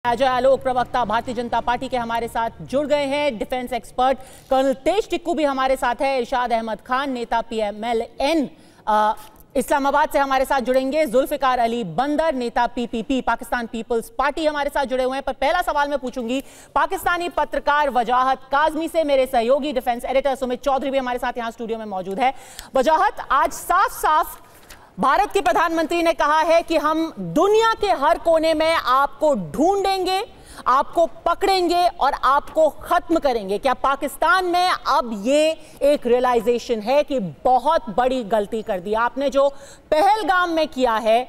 अजय आलोक प्रवक्ता भारतीय जनता पार्टी के हमारे साथ जुड़ गए हैं। डिफेंस एक्सपर्ट कर्नल तेज टिक्कू भी हमारे साथ है। इरशाद अहमद खान नेता PMLN इस्लामाबाद से हमारे साथ जुड़ेंगे। जुल्फिकार अली बंदर नेता PPP पाकिस्तान पीपल्स पार्टी हमारे साथ जुड़े हुए हैं। पर पहला सवाल मैं पूछूंगी पाकिस्तानी पत्रकार वजाहत काजमी से। मेरे सहयोगी डिफेंस एडिटर सुमित चौधरी भी हमारे साथ यहाँ स्टूडियो में मौजूद है। वजाहत, आज साफ साफ भारत के प्रधानमंत्री ने कहा है कि हम दुनिया के हर कोने में आपको ढूंढेंगे, आपको पकड़ेंगे और आपको खत्म करेंगे। क्या पाकिस्तान में अब ये एक रियलाइजेशन है कि बहुत बड़ी गलती कर दी आपने? जो पहलगाम में किया है,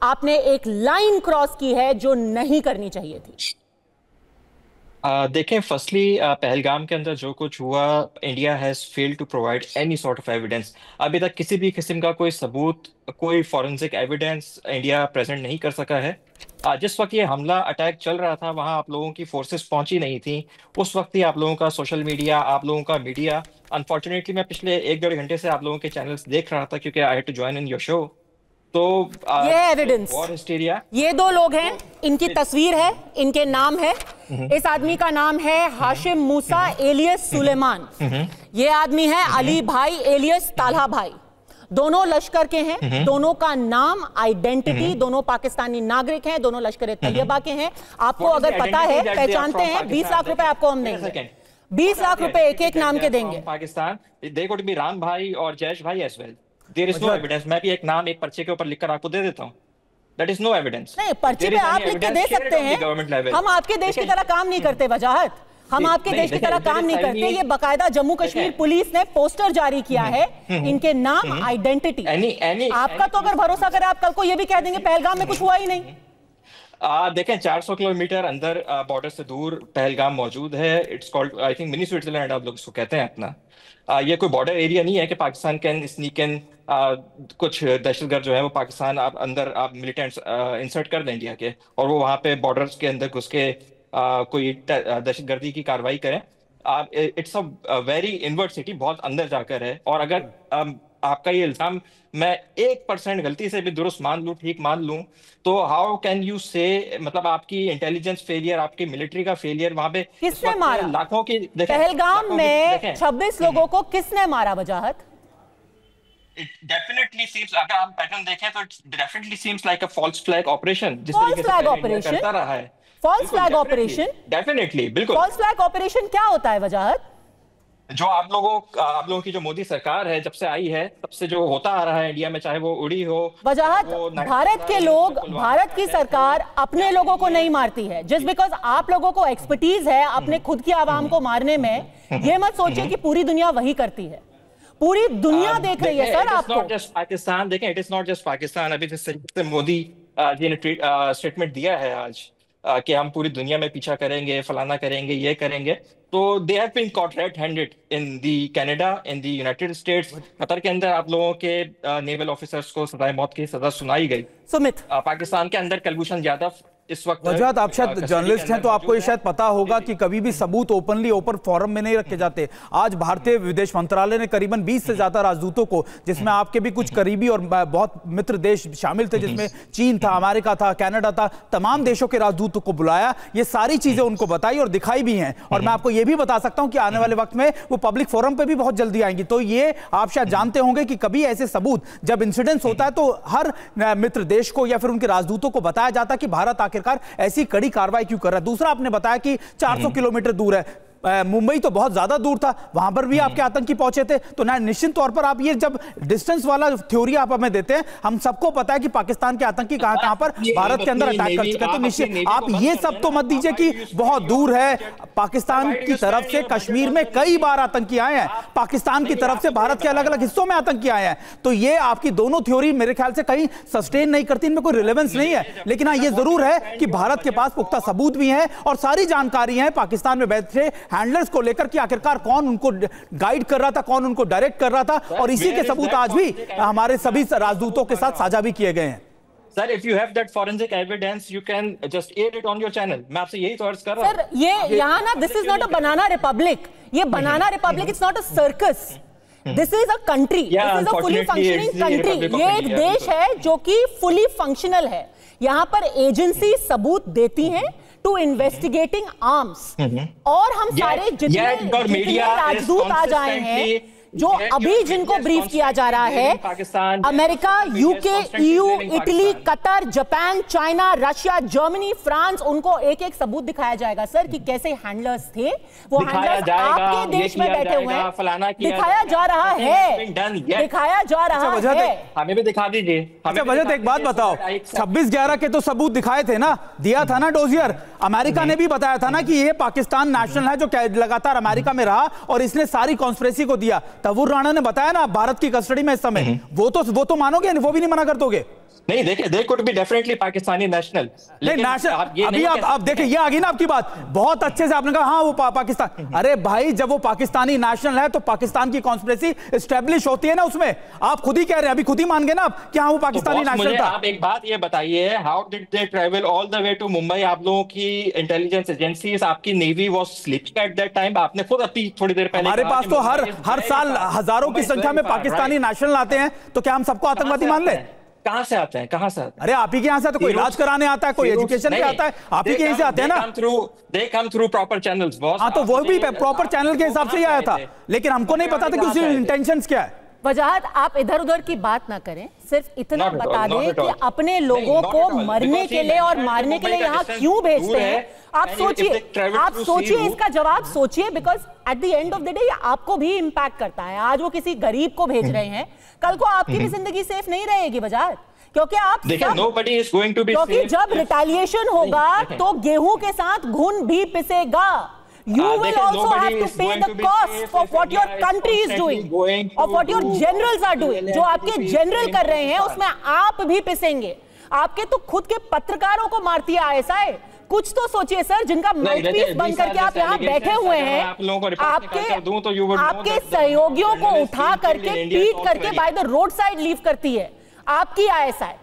आपने एक लाइन क्रॉस की है जो नहीं करनी चाहिए थी। देखें, फर्स्टली पहलगाम के अंदर जो कुछ हुआ, India has failed to provide any sort of evidence. अभी तक किसी भी किस्म का कोई सबूत, कोई फॉरेंसिक एविडेंस इंडिया प्रेजेंट नहीं कर सका है। जिस वक्त ये हमला अटैक चल रहा था, वहां आप लोगों की फोर्सेस पहुंची नहीं थी। उस वक्त ही आप लोगों का सोशल मीडिया, आप लोगों का मीडिया, अनफॉर्चुनेटली मैं पिछले 1-1.5 घंटे से आप लोगों के चैनल्स देख रहा था क्योंकि I had to join in your show. तो ये एविडेंस, वॉर हिस्टीरिया, ये दो लोग हैं, इनकी तस्वीर है, इनके नाम है। इस आदमी का नाम है हाशिम मूसा एलियस सुलेमान। ये आदमी है अली भाई एलियस ताल्हा भाई। दोनों लश्कर के हैं, दोनों का नाम, आइडेंटिटी, दोनों पाकिस्तानी नागरिक हैं, दोनों लश्कर तैयबा के हैं। आपको अगर पता है, पहचानते हैं, 20 लाख रुपए आपको हम देंगे। 20 लाख रुपए एक नाम के देंगे। Pakistan, they could be Ram भाई और जैश भाई as well. There is no evidence। मैं भी एक नाम एक पर्चे के ऊपर लिखकर आपको दे देता हूँ। That is no evidence। नहीं, पर्चे पे आप लिख के दे सकते हैं। हम आपके देश की तरह काम नहीं करते वजाहत, हम आपके देश की तरह काम नहीं करते। ये बकायदा जम्मू कश्मीर पुलिस ने पोस्टर जारी किया है, इनके नाम, आइडेंटिटी। आपका तो अगर भरोसा करें, आप कल को ये भी कह देंगे पहलगाम में कुछ हुआ ही नहीं। देखें, 400 किलोमीटर अंदर बॉर्डर से दूर पहलगाम मौजूद है। It's called, I think, mini Switzerland आप लोग इसको कहते हैं अपना। ये कोई बॉर्डर एरिया नहीं है कि पाकिस्तान कैन स्नीक इन कुछ दहशतगर्द जो है वो पाकिस्तान आप अंदर आप मिलिटेंट्स इंसर्ट कर दें इंडिया के, और वो वहाँ पे बॉर्डर्स के अंदर घुस के कोई दहशतगर्दी की कार्रवाई करें। It's a very invert city, बहुत अंदर जाकर है। और अगर आपका ये इल्जाम मैं 1% गलती से भी दुरुस्त मान लूं, ठीक मान लूं, तो हाउ कैन यू से, मतलब आपकी इंटेलिजेंस फेलियर, आपकी मिलिट्री का फेलियर वहां पे किसने मारा? लाखों की पहलगाम में 26 लोगों को किसने मारा वजाहत? It definitely seems, अगर आप पैटर्न देखें तो definitely seems like a false flag operation। जिस false तरीके से flag operation करता रहा है। false flag operation definitely, बिल्कुल। false flag operation क्या होता है वजाहत? जो आप लोगों की जो मोदी सरकार है, जब से आई है तब से जो होता आ रहा है इंडिया में, चाहे वो उड़ी हो वजाहत, भारत के लोग, भारत की सरकार अपने लोगों को नहीं मारती है। जस्ट बिकॉज आप लोगों को एक्सपर्टीज है अपने खुद की आवाम को मारने में, ये मत सोचिए कि पूरी दुनिया वही करती है। पूरी दुनिया देख रही है सर आपको। पाकिस्तान देखें, it is not just Pakistan. अभी जिस तरीके से मोदी जी ने स्टेटमेंट दिया है आज कि हम पूरी दुनिया में पीछा करेंगे, फलाना करेंगे, ये करेंगे, तो they have been caught red handed in the Canada, in the United States. Qatar के अंदर आप लोगों के नेवल ऑफिसर्स को सजाए मौत की सजा सुनाई गई। सुमित, पाकिस्तान के अंदर कुलभूषण यादव इस वक्त, वजाहत, आप शायद जर्नलिस्ट हैं तो आपको ये शायद पता होगा कि कभी भी सबूत ओपनली ओपन फोरम में नहीं रखे जाते। आज भारतीय विदेश मंत्रालय ने करीबन 20 से ज्यादा राजदूतों को, जिसमें आपके भी कुछ करीबी और बहुत मित्र देश शामिल थे, जिसमें चीन था, अमेरिका था, कनाडा था, तमाम देशों के राजदूतों को बुलाया, ये सारी चीजें उनको बताई और दिखाई भी हैं। और मैं आपको ये भी बता सकता हूं कि आने वाले वक्त में वो पब्लिक फोरम पे भी बहुत जल्दी आएंगी। तो ये आप शायद जानते होंगे कि कभी ऐसे सबूत, जब इंसिडेंस होता है तो हर मित्र देश को या फिर उनके राजदूतों को बताया जाता है कि भारत आखिरकार ऐसी कड़ी कार्रवाई क्यों कर रहा है। दूसरा, आपने बताया कि 400 किलोमीटर दूर है, मुंबई तो बहुत ज्यादा दूर था, वहां पर भी आपके आतंकी पहुंचे थे। तो निश्चित तौर पर आप ये जब डिस्टेंस वाला थ्योरी आप हमें देते हैं, हम सबको पता है कि पाकिस्तान के आतंकी कहां पर भारत के अंदर अटैक कर चुके हैं। तो निश्चित आप ये सब तो मत दीजिए कि बहुत दूर है। पाकिस्तान की तरफ से कश्मीर में कई बार आतंकी आए हैं, पाकिस्तान की तरफ से भारत के अलग अलग हिस्सों में आतंकी आए हैं। तो ये आपकी दोनों थ्योरी मेरे ख्याल से कहीं सस्टेन नहीं करती, इनमें कोई रिलेवेंस नहीं है। लेकिन हाँ, ये जरूर है कि भारत के पास पुख्ता सबूत भी है और सारी जानकारी है पाकिस्तान में बैठे हैंडलर्स को लेकर कि आखिरकार कौन उनको गाइड कर रहा था, कौन उनको डायरेक्ट कर रहा था, और इसी के सबूत आज भी हमारे सभी राजदूतों के साथ साझा भी किए गए हैं। Sir, if you have that forensic evidence, you can just air it on your channel। मैं आपसे यही तो अर्ज कर रहा हूं। सर, ये यहाँ ना, this is not a banana republic. ये banana republic, it's not a circus. This is a country, this is a fully functioning country. ये एक देश है जो कि फुली फंक्शनल है। यहाँ पर एजेंसी सबूत देती हैं, टू इन्वेस्टिगेटिंग आर्म्स, और हम सारे जितने राजदूत आ जाए हैं जो अभी जिनको ब्रीफ किया जा रहा है, America, UK, EU, Italy, Qatar, Japan, China, Russia, Germany, France, उनको एक एक सबूत दिखाया जाएगा सर कि कैसे हैंडलर्स थे वो। हैंडलर्स आपके देश में बैठे हुए हैं, दिखाया जा रहा है, दिखाया जा रहा है। हमें भी दिखा दीजिए। अच्छा वजह एक बात बताओ, 26/11 के तो सबूत दिखाए थे ना, दिया था ना डोजियर। अमेरिका ने भी बताया था ना कि ये पाकिस्तान नेशनल है जो लगातार अमेरिका में रहा और इसने सारी कॉन्स्पिरेसी को दिया। तबूर राणा ने बताया ना भारत की कस्टडी में इस समय, वो तो मानोगे, वो भी नहीं मना कर दोगे? नहीं देखिए, दे could be definitely Pakistani national. नहीं नेशनल, अभी आप देखिए, ये आ गई ना आपकी बात, बहुत अच्छे से आपने कहा हाँ वो पाकिस्तान। अरे भाई जब वो पाकिस्तानी नेशनल है तो पाकिस्तान की कॉन्स्पिरेसी एस्टेब्लिश होती है ना उसमें। आप खुद ही कह रहे हैं, अभी खुद ही मान गए ना आप कि हाँ वो पाकिस्तानी नेशनल था। आप एक बात ये बताइए, how did they travel all the way to Mumbai? आप लोगों की इंटेलिजेंस एजेंसीज, आपकी navy was sleeping at that time. आपने खुद अभी थोड़ी देर पहले हमारे पास तो हर साल हजारों की संख्या में पाकिस्तानी नेशनल आते हैं, तो क्या हम सबको आतंकवादी मान ले? कहां से आते हैं, कहां से आते हैं? अरे आप ही के यहाँ से तो कोई इलाज कराने आता है, कोई एजुकेशन पे आता है, आप ही के यहीं से आते हैं ना। They come through proper channels boss. हाँ तो वो भी प्रॉपर चैनल के हिसाब से ही आया था, लेकिन हमको नहीं पता था कि उसकी इंटेंशंस क्या है। वजाहत आप इधर उधर की बात ना करें, सिर्फ इतना बता दें कि अपने लोगों को मरने के लिए और मारने के लिए यहाँ क्यों भेजते हैं। आप सोचिए इसका जवाब सोचिए, because at the end of the day आपको भी इंपैक्ट करता है। आज वो किसी गरीब को भेज रहे हैं, कल को आपकी भी जिंदगी सेफ नहीं रहेगी वजाहत, क्योंकि आप क्योंकि जब रिटेलिएशन होगा तो गेहूं के साथ घुन भी पिसेगा। You will also have to pay the cost for what your country is doing, or what your generals are doing. जो आपके जनरल कर रहे हैं उसमें आप भी पिसेंगे। आपके तो खुद के पत्रकारों को मारती है ISI। कुछ तो सोचिए सर, जिनका माउथपीस बन करके आप यहाँ बैठे हुए हैं, आपके सहयोगियों को उठा करके पीट करके by the road side leave करती है आपकी ISI।